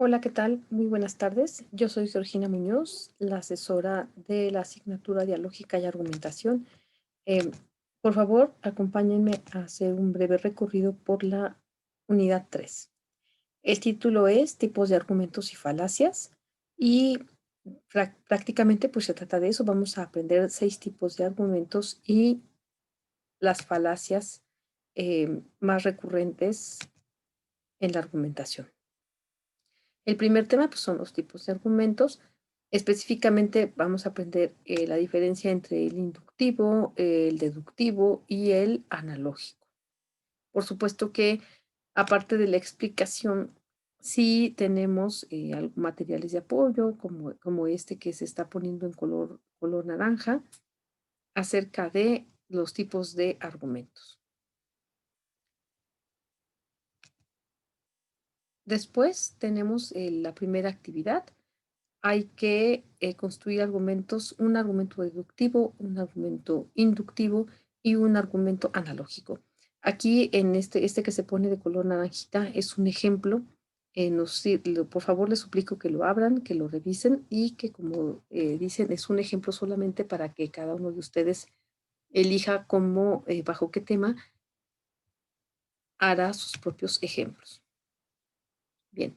Hola, ¿qué tal? Muy buenas tardes. Yo soy Georgina Muñoz, la asesora de la asignatura Dialógica y Argumentación. Em, por favor, acompáñenme a hacer un breve recorrido por la unidad 3. El título es Tipos de argumentos y falacias y prácticamente pues se trata de eso. Vamos a aprender 6 tipos de argumentos y las falacias más recurrentes en la argumentación. El primer tema pues, son los tipos de argumentos. Específicamente vamos a aprender la diferencia entre el inductivo, el deductivo y el analógico. Por supuesto que aparte de la explicación, sí tenemos materiales de apoyo, como este que se está poniendo en color naranja, acerca de los tipos de argumentos. Después tenemos la primera actividad. Hay que construir argumentos, un argumento deductivo, un argumento inductivo y un argumento analógico. Aquí en este que se pone de color naranjita es un ejemplo. Por favor, les suplico que lo abran, que lo revisen y que, como dicen, es un ejemplo solamente para que cada uno de ustedes elija bajo qué tema hará sus propios ejemplos. Bien.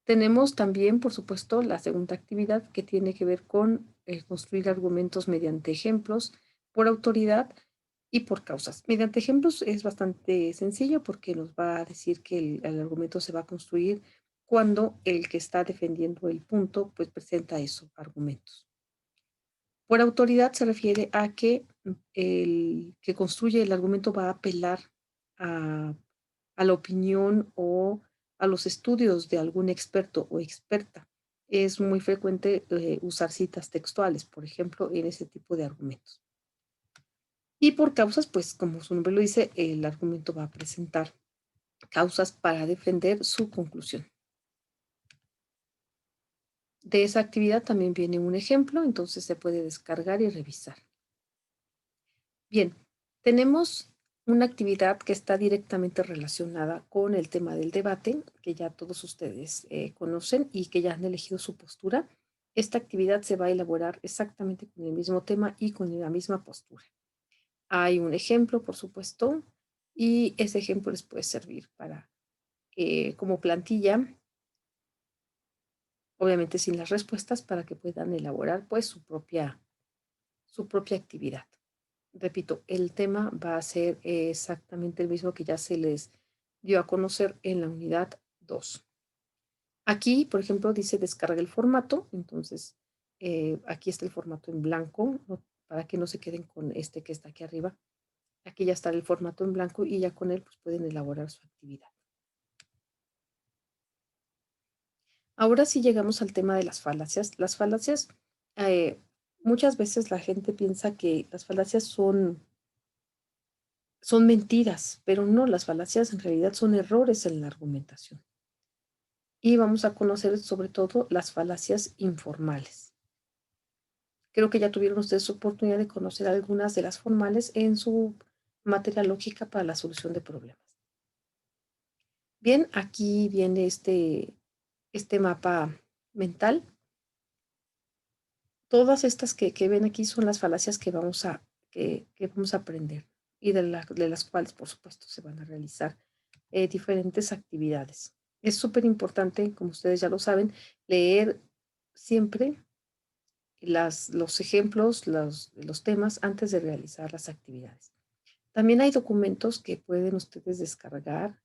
Tenemos también, por supuesto, la segunda actividad que tiene que ver con construir argumentos mediante ejemplos por autoridad y por causas. Mediante ejemplos es bastante sencillo porque nos va a decir que el argumento se va a construir cuando el que está defendiendo el punto pues presenta esos argumentos. Por autoridad se refiere a que el que construye el argumento va a apelar a, a la opinión o a los estudios de algún experto o experta. Es muy frecuente usar citas textuales, por ejemplo, en ese tipo de argumentos. Y por causas, pues como su nombre lo dice, el argumento va a presentar causas para defender su conclusión. De esa actividad también viene un ejemplo, entonces se puede descargar y revisar. Bien, tenemos una actividad que está directamente relacionada con el tema del debate, que ya todos ustedes conocen y que ya han elegido su postura. Esta actividad se va a elaborar exactamente con el mismo tema y con la misma postura. Hay un ejemplo, por supuesto, y ese ejemplo les puede servir como plantilla, obviamente sin las respuestas, para que puedan elaborar pues su propia actividad. Repito, el tema va a ser exactamente el mismo que ya se les dio a conocer en la unidad 2. Aquí, por ejemplo, dice descarga el formato, entonces aquí está el formato en blanco, para que no se queden con este que está aquí arriba. Aquí ya está el formato en blanco y ya con él pues, pueden elaborar su actividad. Ahora sí llegamos al tema de las falacias. Las falacias, eh, muchas veces la gente piensa que las falacias son mentiras, pero no, las falacias en realidad son errores en la argumentación. Y vamos a conocer sobre todo las falacias informales. Creo que ya tuvieron ustedes oportunidad de conocer algunas de las formales en su materia lógica para la solución de problemas. Bien, aquí viene este mapa mental. Todas estas que ven aquí son las falacias que vamos a aprender y de las cuales, por supuesto, se van a realizar diferentes actividades. Es súper importante, como ustedes ya lo saben, leer siempre los ejemplos, los temas antes de realizar las actividades. También hay documentos que pueden ustedes descargar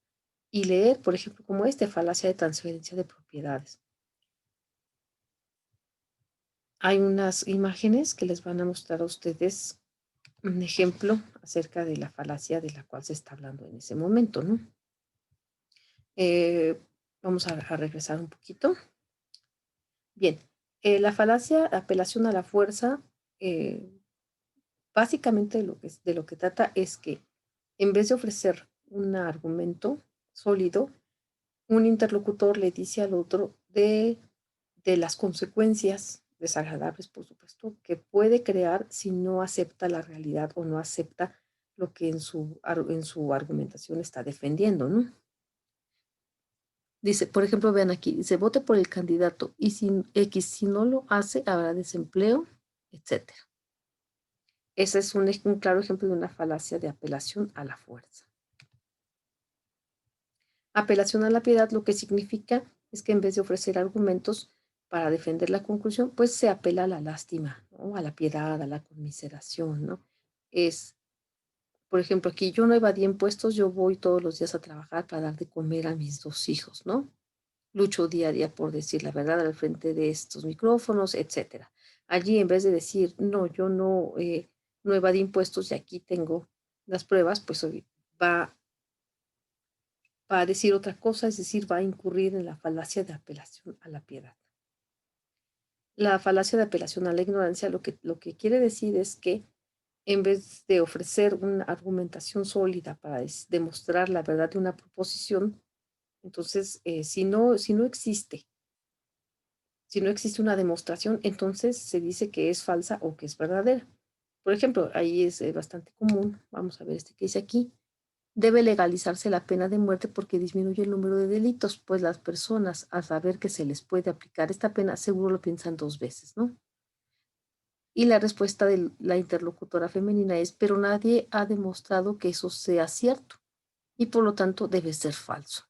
y leer, por ejemplo, como falacia de transferencia de propiedades. Hay unas imágenes que les van a mostrar a ustedes un ejemplo acerca de la falacia de la cual se está hablando en ese momento, ¿no? Vamos a regresar un poquito. Bien, la falacia, apelación a la fuerza, básicamente de lo que trata es que en vez de ofrecer un argumento sólido, un interlocutor le dice al otro de las consecuencias desagradables, por supuesto, que puede crear si no acepta la realidad o no acepta lo que en su argumentación está defendiendo, ¿no? Dice, por ejemplo, vean aquí, dice, vote por el candidato y si X, si no lo hace, habrá desempleo, etcétera. Ese es un claro ejemplo de una falacia de apelación a la fuerza. Apelación a la piedad lo que significa es que en vez de ofrecer argumentos para defender la conclusión, pues se apela a la lástima, ¿no? A la piedad, a la conmiseración, ¿no? Es, por ejemplo, aquí yo no evadí impuestos, yo voy todos los días a trabajar para dar de comer a mis 2 hijos, ¿no? Lucho día a día por decir la verdad al frente de estos micrófonos, etcétera. Allí, en vez de decir, no, yo no evadí impuestos y aquí tengo las pruebas, pues va a decir otra cosa, es decir, va a incurrir en la falacia de apelación a la piedad. La falacia de apelación a la ignorancia lo que quiere decir es que en vez de ofrecer una argumentación sólida para demostrar la verdad de una proposición, entonces, si no existe una demostración, entonces se dice que es falsa o que es verdadera. Por ejemplo, ahí es bastante común, vamos a ver este que dice aquí, debe legalizarse la pena de muerte porque disminuye el número de delitos, pues las personas, al saber que se les puede aplicar esta pena, seguro lo piensan 2 veces, ¿no? Y la respuesta de la interlocutora femenina es, pero nadie ha demostrado que eso sea cierto y por lo tanto debe ser falso.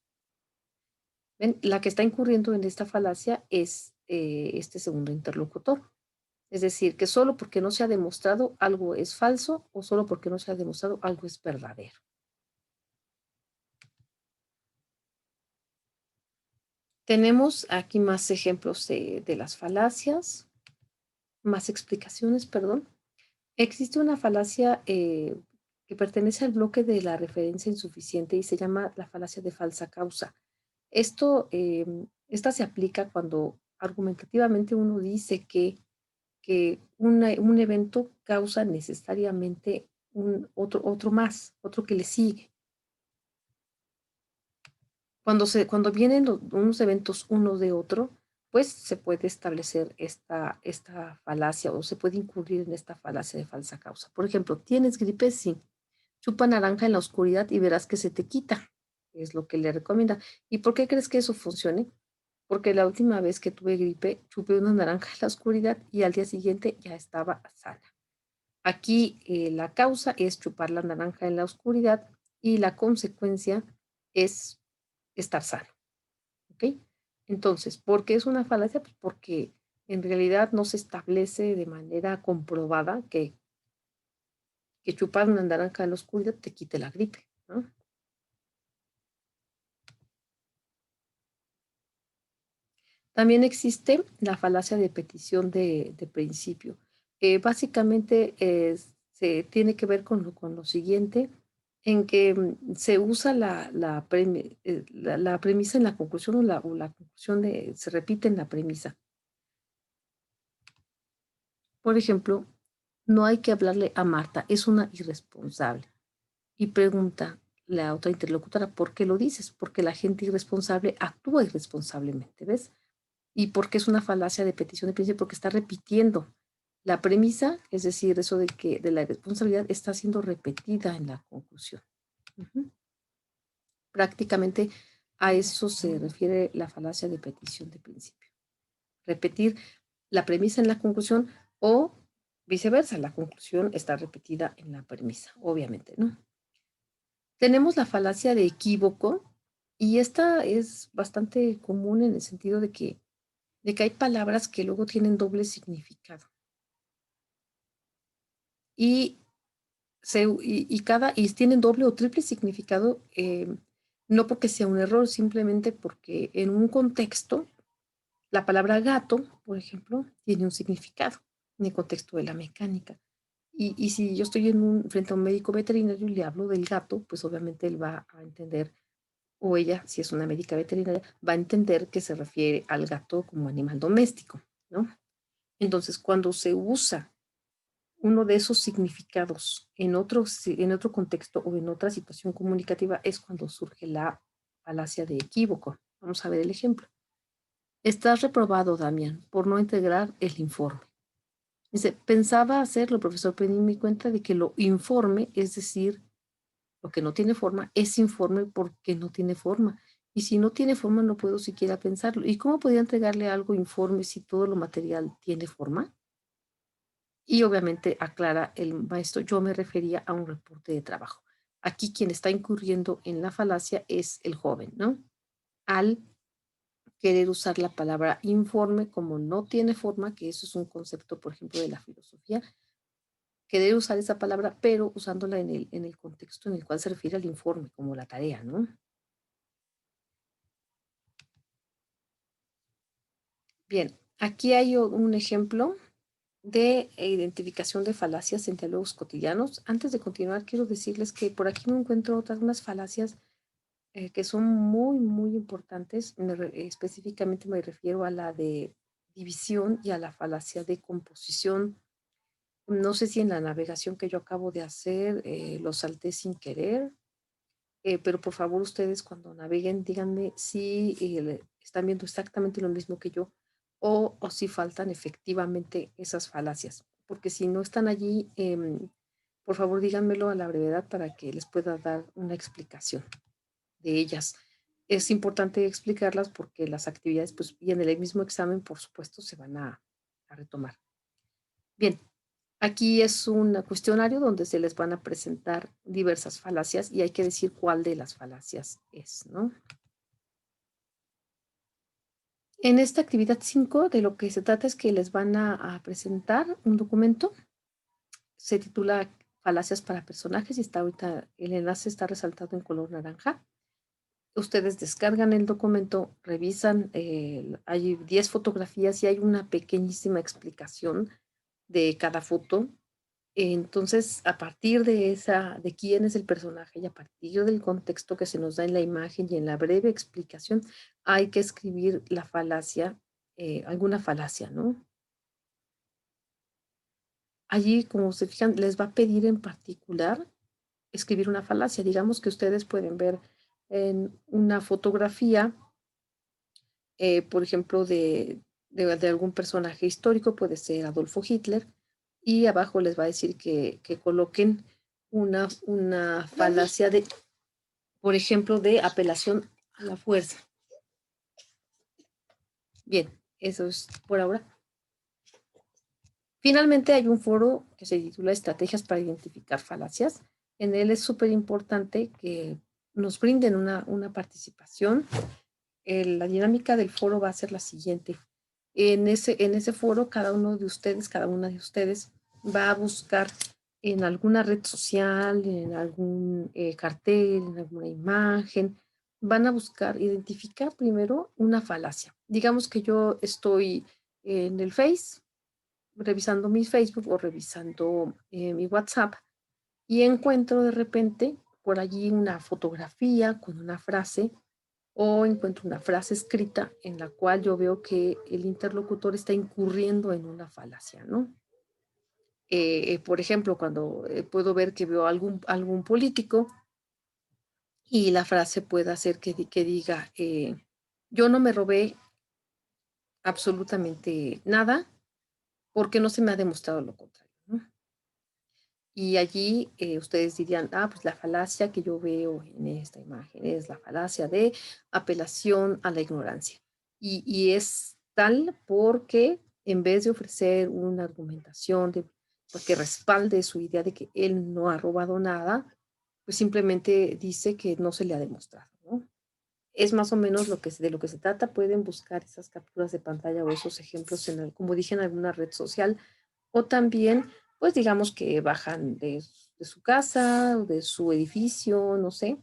¿Ven? La que está incurriendo en esta falacia es este segundo interlocutor. Es decir, que solo porque no se ha demostrado algo es falso o solo porque no se ha demostrado algo es verdadero. Tenemos aquí más ejemplos de las falacias, más explicaciones, perdón. Existe una falacia que pertenece al bloque de la referencia insuficiente y se llama la falacia de falsa causa. Esta se aplica cuando argumentativamente uno dice que un evento causa necesariamente otro más, otro que le sigue. Cuando vienen unos eventos uno de otro, pues se puede establecer esta falacia o se puede incurrir en esta falacia de falsa causa. Por ejemplo, ¿tienes gripe? Sí. Chupa naranja en la oscuridad y verás que se te quita. Es lo que le recomienda. ¿Y por qué crees que eso funcione? Porque la última vez que tuve gripe, chupé una naranja en la oscuridad y al día siguiente ya estaba sana. Aquí la causa es chupar la naranja en la oscuridad y la consecuencia es estar sano. ¿Ok? Entonces, ¿por qué es una falacia? Pues porque en realidad no se establece de manera comprobada que chupar una naranja en la oscuridad te quite la gripe, ¿no? También existe la falacia de petición de principio. Básicamente se tiene que ver con lo siguiente, en que se usa la premisa en la conclusión o la conclusión se repite en la premisa. Por ejemplo, no hay que hablarle a Marta, es una irresponsable. Y pregunta la otra interlocutora, ¿por qué lo dices? Porque la gente irresponsable actúa irresponsablemente, ¿ves? ¿Y por qué es una falacia de petición de principio? Porque está repitiendo la premisa, es decir, eso de la irresponsabilidad está siendo repetida en la conclusión. Ujú. Prácticamente a eso se refiere la falacia de petición de principio. Repetir la premisa en la conclusión o viceversa, la conclusión está repetida en la premisa, obviamente, ¿no? Tenemos la falacia de equívoco y esta es bastante común en el sentido de que hay palabras que luego tienen doble significado y, y tienen doble o triple significado, no porque sea un error, simplemente porque en un contexto, la palabra gato, por ejemplo, tiene un significado en el contexto de la mecánica. Y si yo estoy frente a un médico veterinario y le hablo del gato, pues obviamente él va a entender, o ella, si es una médica veterinaria, va a entender que se refiere al gato como animal doméstico, ¿no? Entonces, cuando se usa uno de esos significados en otro contexto o en otra situación comunicativa es cuando surge la falacia de equívoco. Vamos a ver el ejemplo. Estás reprobado, Damián, por no integrar el informe. Dice, pensaba hacerlo, profesor, pero me di cuenta de que lo informe, es decir, lo que no tiene forma, es informe porque no tiene forma. Y si no tiene forma, no puedo siquiera pensarlo. ¿Y cómo podría entregarle algo informe si todo lo material tiene forma? Y obviamente aclara el maestro, yo me refería a un reporte de trabajo. Aquí quien está incurriendo en la falacia es el joven, ¿no? Al querer usar la palabra informe como no tiene forma, que eso es un concepto, por ejemplo, de la filosofía, querer usar esa palabra, pero usándola en el contexto en el cual se refiere al informe, como la tarea, ¿no? Bien, aquí hay un ejemplo de identificación de falacias en diálogos cotidianos. Antes de continuar, quiero decirles que por aquí me encuentro otras unas falacias que son muy, muy importantes. Específicamente me refiero a la de división y a la falacia de composición. No sé si en la navegación que yo acabo de hacer lo salté sin querer, pero por favor ustedes cuando naveguen díganme si están viendo exactamente lo mismo que yo o si faltan efectivamente esas falacias. Porque si no están allí, por favor díganmelo a la brevedad para que les pueda dar una explicación de ellas. Es importante explicarlas porque las actividades, pues, y en el mismo examen, por supuesto, se van a retomar. Bien, aquí es un cuestionario donde se les van a presentar diversas falacias y hay que decir cuál de las falacias es, ¿no? En esta actividad 5 de lo que se trata es que les van a presentar un documento, se titula Falacias para personajes y está ahorita, el enlace está resaltado en color naranja. Ustedes descargan el documento, revisan, hay 10 fotografías y hay una pequeñísima explicación de cada foto. Entonces, a partir de esa, de quién es el personaje y a partir del contexto que se nos da en la imagen y en la breve explicación, hay que escribir la falacia, alguna falacia, ¿no? Allí, como se fijan, les va a pedir en particular escribir una falacia. Digamos que ustedes pueden ver en una fotografía por ejemplo, de algún personaje histórico, puede ser Adolfo Hitler, y abajo les va a decir que coloquen una falacia de, por ejemplo, de apelación a la fuerza. Bien, eso es por ahora. Finalmente hay un foro que se titula Estrategias para identificar falacias. En él es súper importante que nos brinden una participación. La dinámica del foro va a ser la siguiente. En ese foro, cada uno de ustedes, cada una de ustedes va a buscar en alguna red social, en algún cartel, en alguna imagen, van a buscar, identificar primero una falacia. Digamos que yo estoy en el Face, revisando mi Facebook o revisando mi WhatsApp y encuentro de repente por allí una fotografía con una frase o encuentro una frase escrita en la cual yo veo que el interlocutor está incurriendo en una falacia, ¿no? Por ejemplo, cuando puedo ver que veo algún político y la frase puede hacer que diga, yo no me robé absolutamente nada porque no se me ha demostrado lo contrario, ¿no? Y allí ustedes dirían, ah, pues la falacia que yo veo en esta imagen es la falacia de apelación a la ignorancia. Y es tal porque en vez de ofrecer una argumentación pues, que respalde su idea de que él no ha robado nada, pues simplemente dice que no se le ha demostrado, ¿no? Es más o menos de lo que se trata. Pueden buscar esas capturas de pantalla o esos ejemplos, como dije, en alguna red social o también, pues digamos que bajan de su casa o de su edificio, no sé,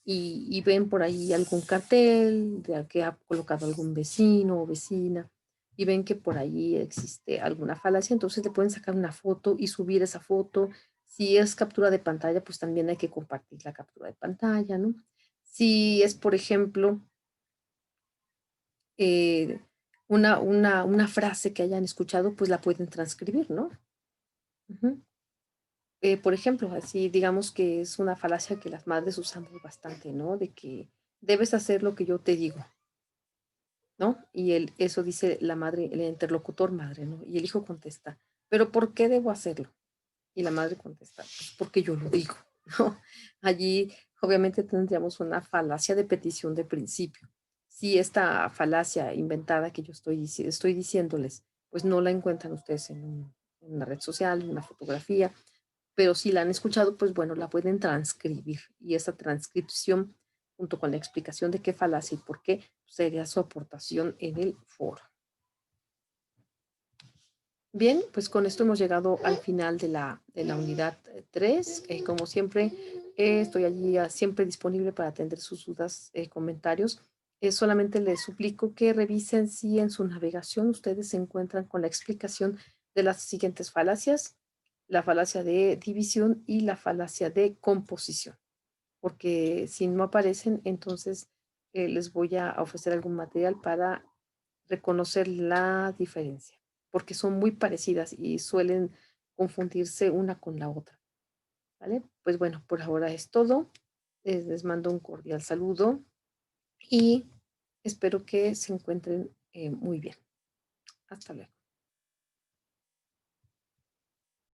y ven por ahí algún cartel de que ha colocado algún vecino o vecina y ven que por ahí existe alguna falacia, entonces le pueden sacar una foto y subir esa foto. Si es captura de pantalla, pues también hay que compartir la captura de pantalla, ¿no? Si es, por ejemplo, eh, una frase que hayan escuchado, pues la pueden transcribir, ¿no? Ujú. Por ejemplo, así digamos que es una falacia que las madres usamos bastante, ¿no? De que debes hacer lo que yo te digo, ¿no? Y eso dice la madre, el interlocutor madre, ¿no? Y el hijo contesta, ¿pero por qué debo hacerlo? Y la madre contesta, pues porque yo lo digo, ¿no? Allí obviamente tendríamos una falacia de petición de principio. Si esta falacia inventada que yo estoy diciéndoles, pues no la encuentran ustedes en una red social, en una fotografía, pero si la han escuchado, pues bueno, la pueden transcribir y esa transcripción, junto con la explicación de qué falacia y por qué, sería su aportación en el foro. Bien, pues con esto hemos llegado al final de la unidad 3. Como siempre, estoy allí siempre disponible para atender sus dudas, comentarios. Solamente les suplico que revisen si en su navegación ustedes se encuentran con la explicación de las siguientes falacias: la falacia de división y la falacia de composición, porque si no aparecen, entonces les voy a ofrecer algún material para reconocer la diferencia, porque son muy parecidas y suelen confundirse una con la otra, ¿vale? Pues bueno, por ahora es todo. Les mando un cordial saludo y espero que se encuentren muy bien. Hasta luego.